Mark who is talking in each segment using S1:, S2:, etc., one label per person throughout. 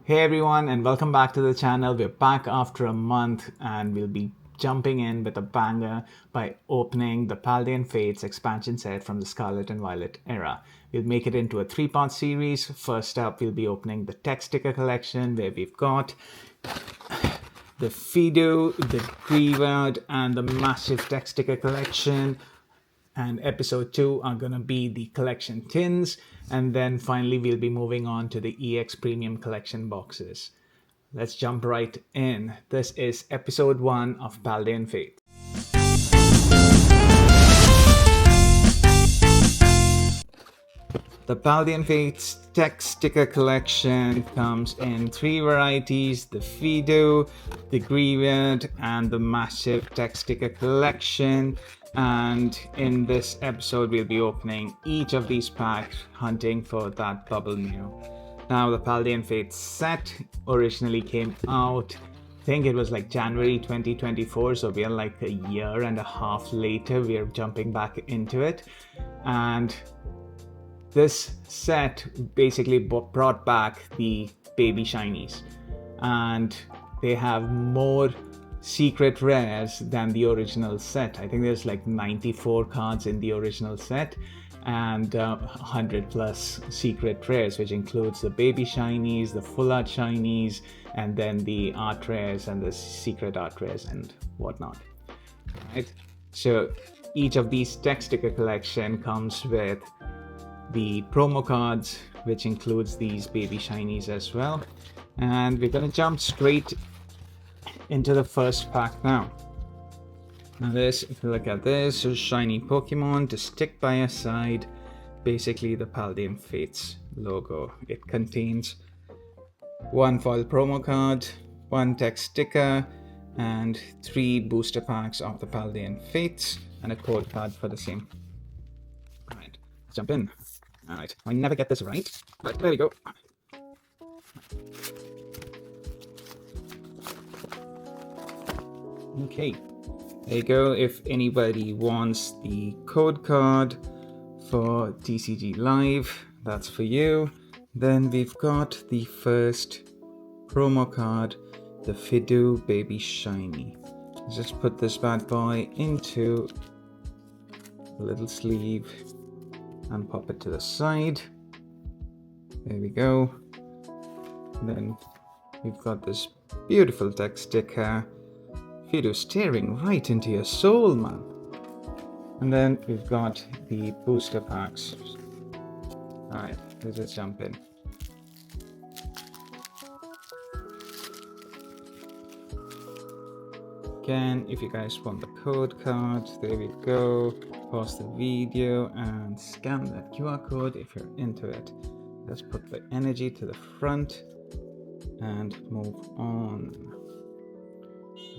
S1: Hey everyone, and welcome back to the channel. We're back after a month and we'll be jumping in with a banger by opening the Paldean Fates expansion set from the Scarlet and Violet era. We'll make it into a three-part series. First up, we'll be opening the tech sticker collection where we've got the Fido, the Greyward, and the massive tech sticker collection. And episode 2 are going to be the collection tins, and then finally we'll be moving on to the EX Premium collection boxes. Let's jump right in. This is episode 1 of Paldean Fates. The Paldean Fates tech sticker collection comes in 3 varieties: the Fido, the Greyward, and the massive tech sticker collection. And in this episode, we'll be opening each of these packs, hunting for that bubble new. Now, the Paldean Fates set originally came out, I think it was like January 2024, so we are like a year and a half later, we are jumping back into it. And this set basically brought back the baby shinies, and they have more secret rares than the original set. I think there's like 94 cards in the original set and 100 plus secret rares, which includes the baby shinies, the full art shinies, and then the art rares and the secret art rares and whatnot. Right? So each of these tech sticker collection comes with the promo cards, which includes these baby shinies as well. And we're gonna jump straight into the first pack now. Now this, if you look at this, is shiny Pokemon to stick by your side. Basically the Paldean Fates logo. It contains 1 foil promo card, 1 tech sticker, and 3 booster packs of the Paldean Fates, and a code card for the same. Alright, let's jump in. Alright, I never get this right, but there we go. Okay, there you go. If anybody wants the code card for TCG Live, that's for you. Then we've got the first promo card, the Fido Baby Shiny. Let's just put this bad boy into a little sleeve and pop it to the side. There we go. Then we've got this beautiful tech sticker, Fido staring right into your soul, man. And then we've got the booster packs. Alright, let's just jump in. Again, if you guys want the code card, there we go. Pause the video and scan that QR code if you're into it. Let's put the energy to the front and move on.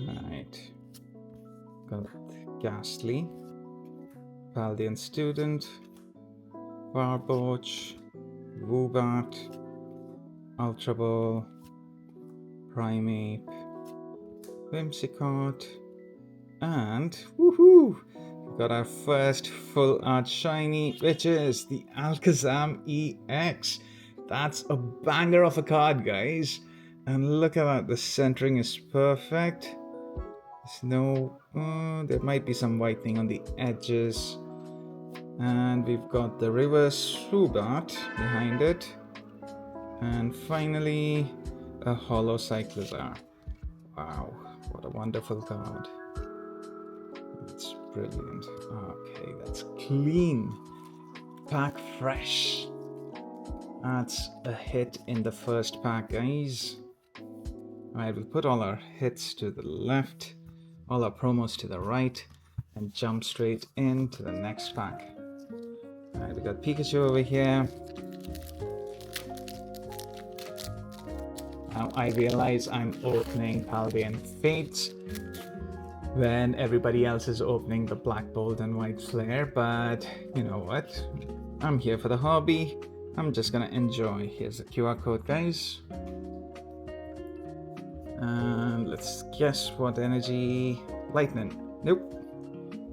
S1: Right. Got Ghastly, Paldean Student, Barboach, Woobat, Ultra Ball, Primeape, Whimsicott, and woohoo! We got our first full art shiny, which is the Alakazam EX. That's a banger of a card, guys. And look at that, the centering is perfect. There's no, there might be some whitening on the edges. And we've got the reverse Woobat behind it. And finally, a Holo Cyclizar. Wow, what a wonderful card. That's brilliant. Okay, that's clean. Pack fresh. That's a hit in the first pack, guys. Alright, we'll put all our hits to the left, all our promos to the right, and jump straight into the next pack. Alright, we got Pikachu over here. Now I realize I'm opening Paldean Fates when everybody else is opening the Black Bolt and White Flare, but you know what? I'm here for the hobby. I'm just gonna enjoy. Here's the QR code, guys. And let's guess what energy. Lightning. Nope.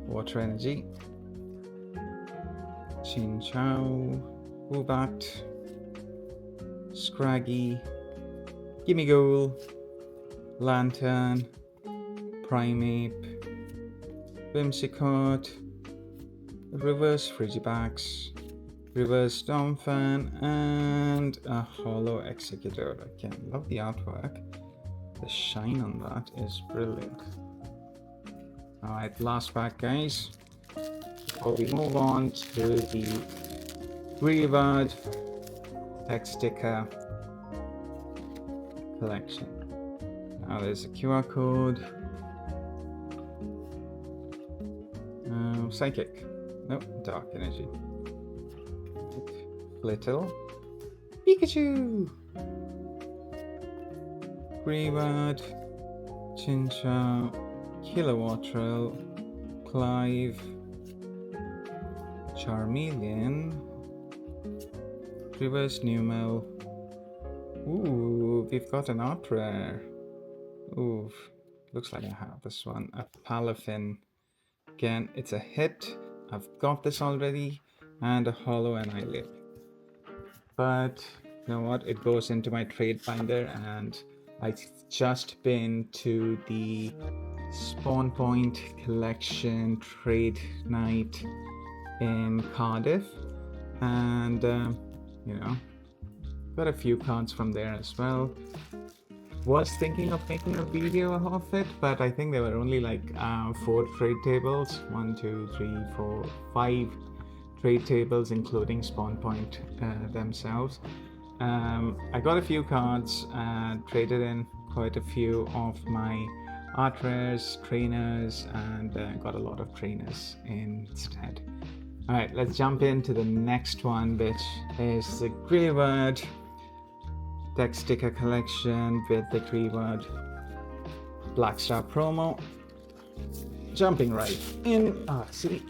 S1: Water energy. Chinchou, Woobat, Scraggy, Gimme Ghoul, Lantern, Primeape, Whimsicott, Reverse Frigibax, Reverse Stormfan, and a Hollow Executor. Again, love the artwork. The shine on that is brilliant. Alright, last pack, guys. Before we move on to the Greavard text sticker collection. Now there's a QR code. Psychic. Nope, Dark Energy. Little. Pikachu! Greavard, Chinchou, Kilowattrel, Clive, Charmeleon, Reverse Numel. Ooh, we've got an art rare. Ooh, looks like I have this one. A Palafin. Again, it's a hit. I've got this already. And a Hollow Annihilate. But you know what? It goes into my trade binder, and I've just been to the Spawn Point Collection trade night in Cardiff, and you know, got a few cards from there as well. Was thinking of making a video of it, but I think there were only like 4 trade tables. 1, 2, 3, 4, 5 trade tables, including Spawn Point themselves. I got a few cards and traded in quite a few of my art rares, trainers, and got a lot of trainers instead. Alright, let's jump into the next one, which is the Greavard deck sticker collection with the Greavard Blackstar promo. Jumping right in. See,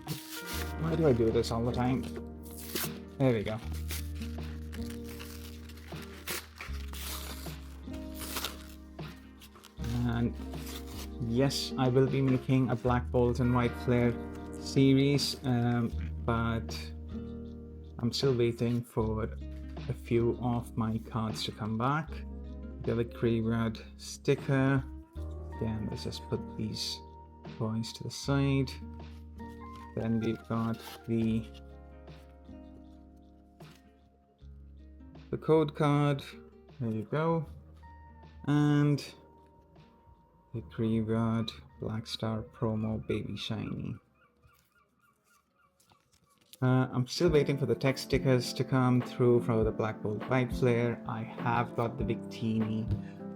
S1: why do I do this all the time? There we go. And yes, I will be making a Black Bolt and White Flare series, but I'm still waiting for a few of my cards to come back. The other Greavard sticker. Again, let's just put these boys to the side. Then we've got the code card. There you go. And the Greavard Blackstar promo Baby Shiny. I'm still waiting for the text stickers to come through for the Black Bolt White Flare. I have got the Victini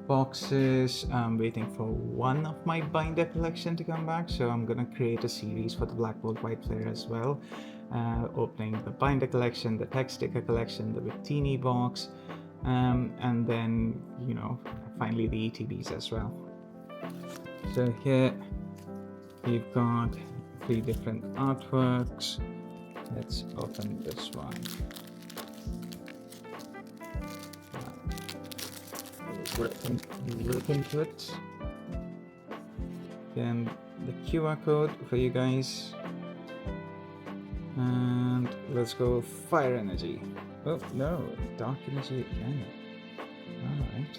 S1: boxes. I'm waiting for one of my binder collection to come back, so I'm gonna create a series for the Black Bolt White Flare as well. Opening the binder collection, the text sticker collection, the Victini box, and then, you know, finally the ETBs as well. So here we've got 3 different artworks. Let's open this one. Look into it. Then the QR code for you guys. And let's go Fire Energy. Oh no, Dark Energy again. Alright.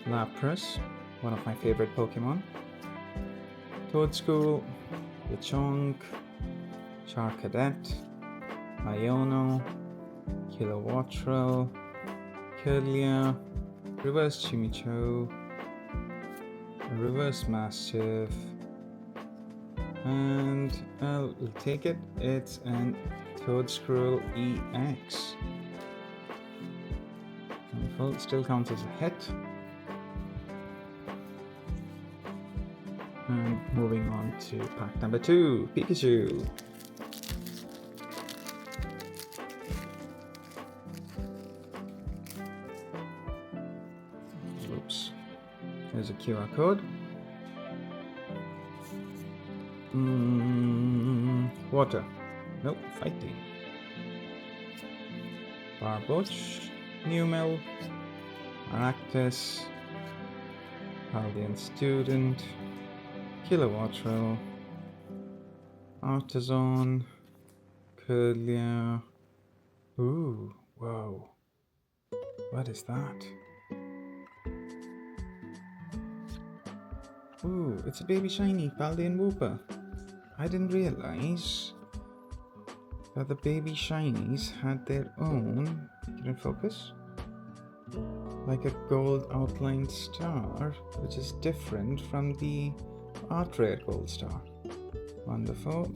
S1: Lapras, one of my favorite Pokemon. Toadscool, Lechonk, Charcadet, Iono, Kilowattrel, Kirlia, Reverse Chimicho, Reverse Mastiff, and I'll take it. It's an Toadscroll EX. Wonderful, still counts as a hit. And moving on to pack number 2, Pikachu. Oops. There's a QR code. Water. Nope, fighting. Barboach, Numel, Aractus, Paldean Student, Kilowattrel, Artisan, Kirlia. Ooh, whoa. What is that? Ooh, it's a baby shiny Paldean Wooper. I didn't realize that the baby shinies had their own. Can it focus? Like a gold outlined star, which is different from the art rare gold star. Wonderful.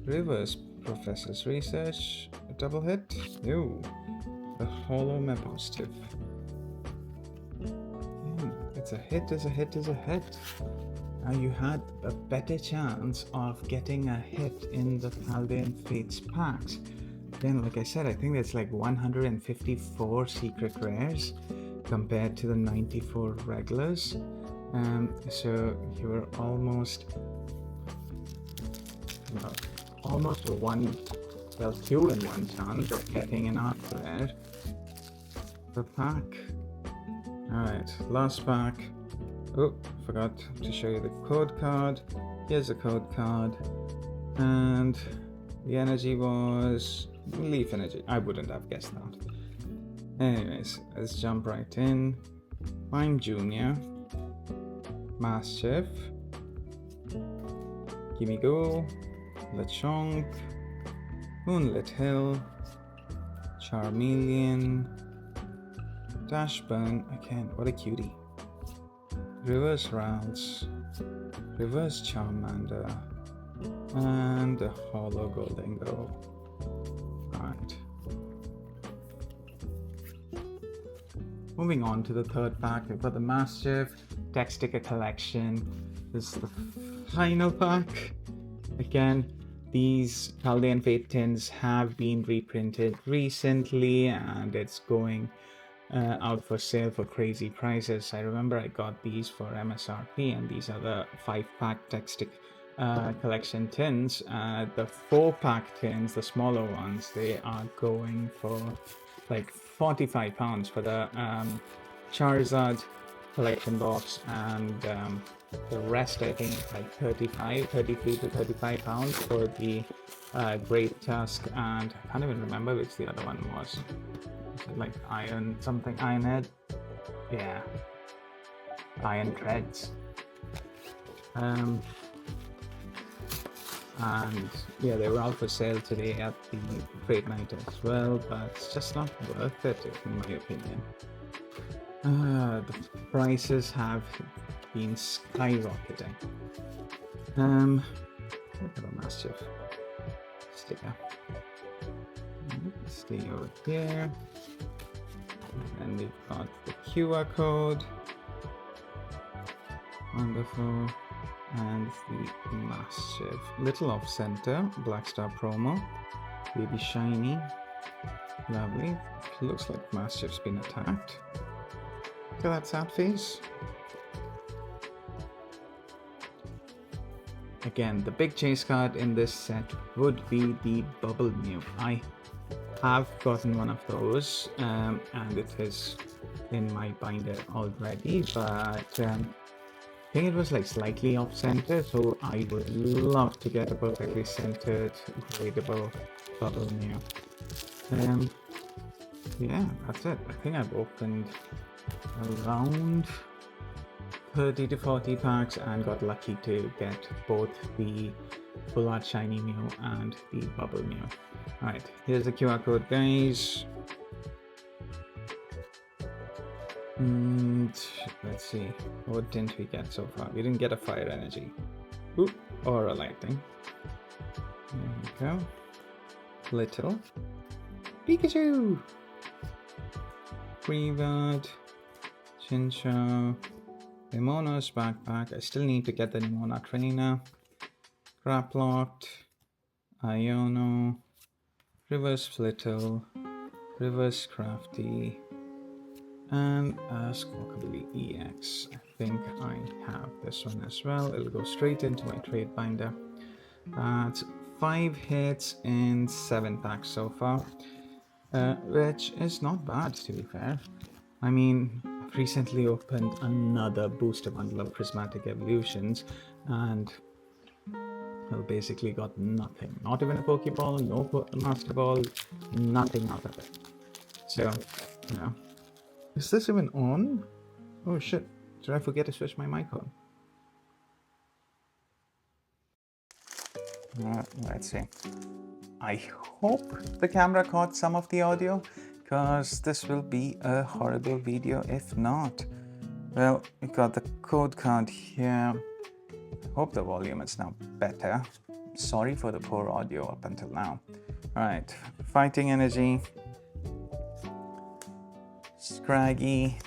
S1: Reverse Professor's Research. A double hit? No. The Hollow Mappositive. It's a hit, is a hit, is a hit. Now you had a better chance of getting a hit in the Paldean Fates packs. Again, like I said, I think there's like 154 secret rares compared to the 94 regulars. So you were almost two in one chance of getting an art rare per pack. Alright, last pack. Oh, forgot to show you the code card. Here's the code card. And the energy was Leaf Energy. I wouldn't have guessed that. Anyways, let's jump right in. I'm Junior. Mastiff. Gimme Go. Lechonk. Moonlit Hill. Charmeleon. Dashburn. Again, what a cutie. Reverse Rounds. Reverse Charmander. And the Hollow Goldengo. Alright. Moving on to the third pack, we've got the Mastiff Deck Sticker Collection. This is the final pack. Again, these Paldean Fate tins have been reprinted recently and it's going out for sale for crazy prices. I remember I got these for MSRP and these are the 5-pack Deck Stick collection tins. The 4-pack tins, the smaller ones, they are going for like £45 for the Charizard collection box, and the rest I think like 33 to 35 pounds for the Great Tusk, and I can't even remember which the other one was. Is it like Iron something? Ironhead? Yeah. Iron Treads. And yeah, they were out for sale today at the Trade Night as well, but it's just not worth it in my opinion. The prices have been skyrocketing. Look at a Mastiff sticker. Stay over here. And we've got the QR code. Wonderful. And the Mastiff. Little off center. Black Star promo. Baby shiny. Lovely. Looks like Mastiff's been attacked. Look at that sad face. Again, the big chase card in this set would be the Bubble Mew. I have gotten one of those, and it is in my binder already, but I think it was like slightly off center, so I would love to get a perfectly centered, gradable Bubble Mew. Yeah, that's it. I think I've opened around 30 to 40 packs and got lucky to get both the Full Art Shiny Mew and the Bubble Mew. Alright, here's the QR code, guys. And let's see, what didn't we get so far? We didn't get a Fire Energy. Oop, or a Lightning. There we go. Little Pikachu! Freebird. Chinchou. Nemona's backpack. I still need to get the Nemona trainer. Craplocked. Iono. Reverse Flittle. Reverse Crafty. And a Squawkabilly EX. I think I have this one as well. It'll go straight into my trade binder. That's 5 hits in 7 packs so far. Which is not bad, to be fair. I mean, I've recently opened another booster bundle of Prismatic Evolutions, and well, basically got nothing. Not even a Pokeball, no Master Ball, nothing out of it. So, you know. Is this even on? Oh shit, did I forget to switch my mic on? Let's see. I hope the camera caught some of the audio, because this will be a horrible video if not. Well, we got the code card here. Hope the volume is now better. Sorry for the poor audio up until now. Alright, Fighting Energy, Scraggy,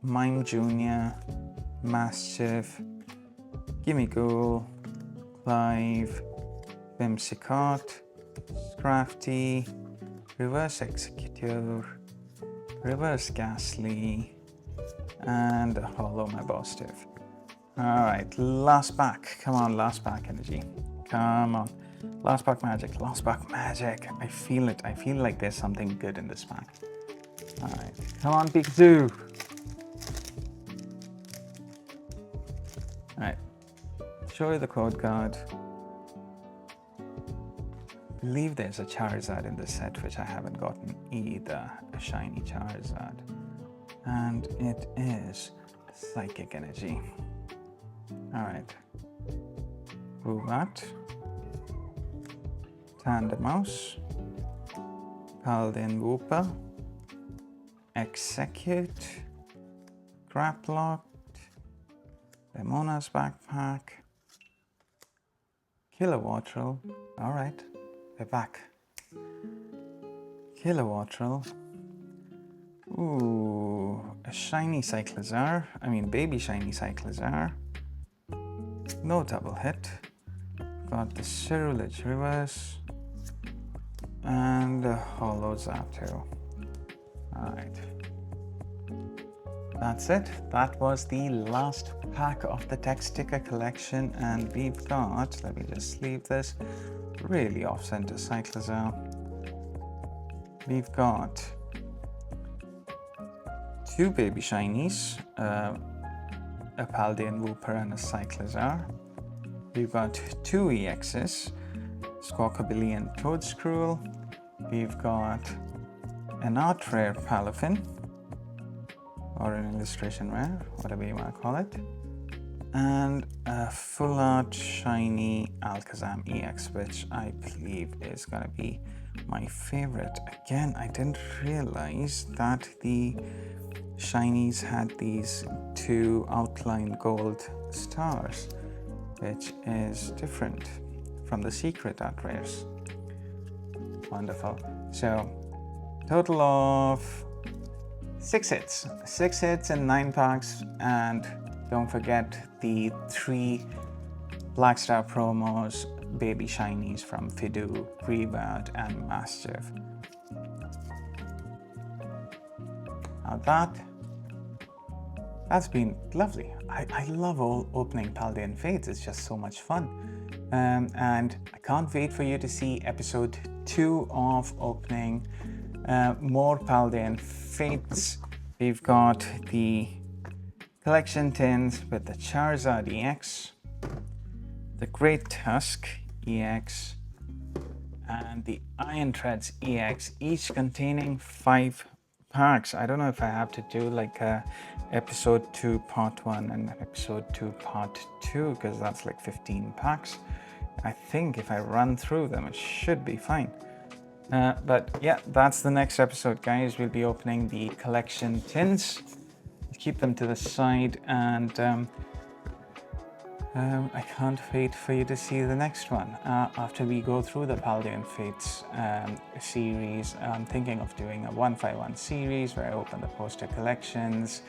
S1: Mime Jr., Mischief, Gimmighoul, Clive, Whimsicott, Scrafty, Reverse Executor, Reverse Ghastly, and Hollow Mabostiff. Alright, last pack. Come on, last pack energy. Come on. Last pack magic, last pack magic. I feel it. I feel like there's something good in this pack. Alright, come on, Pikachu. Alright, show you the code card. I believe there's a Charizard in this set, which I haven't gotten either. A shiny Charizard. And it is Psychic Energy. Alright. Rubat. Tandemaus. Paldean Wooper. Execute. Graplocked. Lemona's Backpack. Kilowattrel. Alright, we're back. Kilowattrel. Ooh, a shiny Cyclizar. I mean, baby shiny Cyclizar. No double hit. Got the Cerulege Reverse. And a Hollow Zapdos. Alright. That's it. That was the last pack of the tech sticker collection, and we've got, let me just leave this really off-center Cyclizar. We've got 2 baby shinies, a Paldean Wooper and a Cyclizar. We've got 2 EXs, Squawkabilly and Toadscruel. We've got an art rare Palafin, or an illustration rare, whatever you want to call it, and a full art shiny Alakazam EX, which I believe is going to be my favorite. Again, I didn't realize that the shinies had these 2 outline gold stars, which is different from the secret art rares. Wonderful. So, total of 6 hits. 6 hits in 9 packs, and don't forget the 3 Blackstar promos, baby shinies from Fidough, Greavard, and Mischief. Now that's been lovely. I love opening Paldean Fates. It's just so much fun. And I can't wait for you to see episode 2 of opening more Paldean Fates. We've got the collection tins with the Charizard EX, the Great Tusk EX, and the Iron Treads EX, each containing 5 packs. I don't know if I have to do like a episode 2 part 1 and episode 2 part 2, because that's like 15 packs. I think if I run through them, it should be fine. But yeah, that's the next episode, guys. We'll be opening the collection tins. Keep them to the side, and I can't wait for you to see the next one. After we go through the Paldean Fates series, I'm thinking of doing a 151 series where I open the poster collections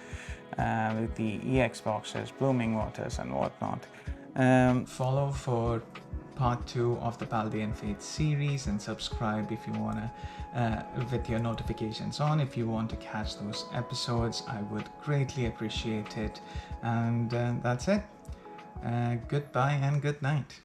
S1: with the EX boxes, Blooming Waters, and whatnot. Follow for part 2 of the Paldean Fates series, and subscribe if you want to, with your notifications on, if you want to catch those episodes. I would greatly appreciate it. And that's it. Goodbye and good night.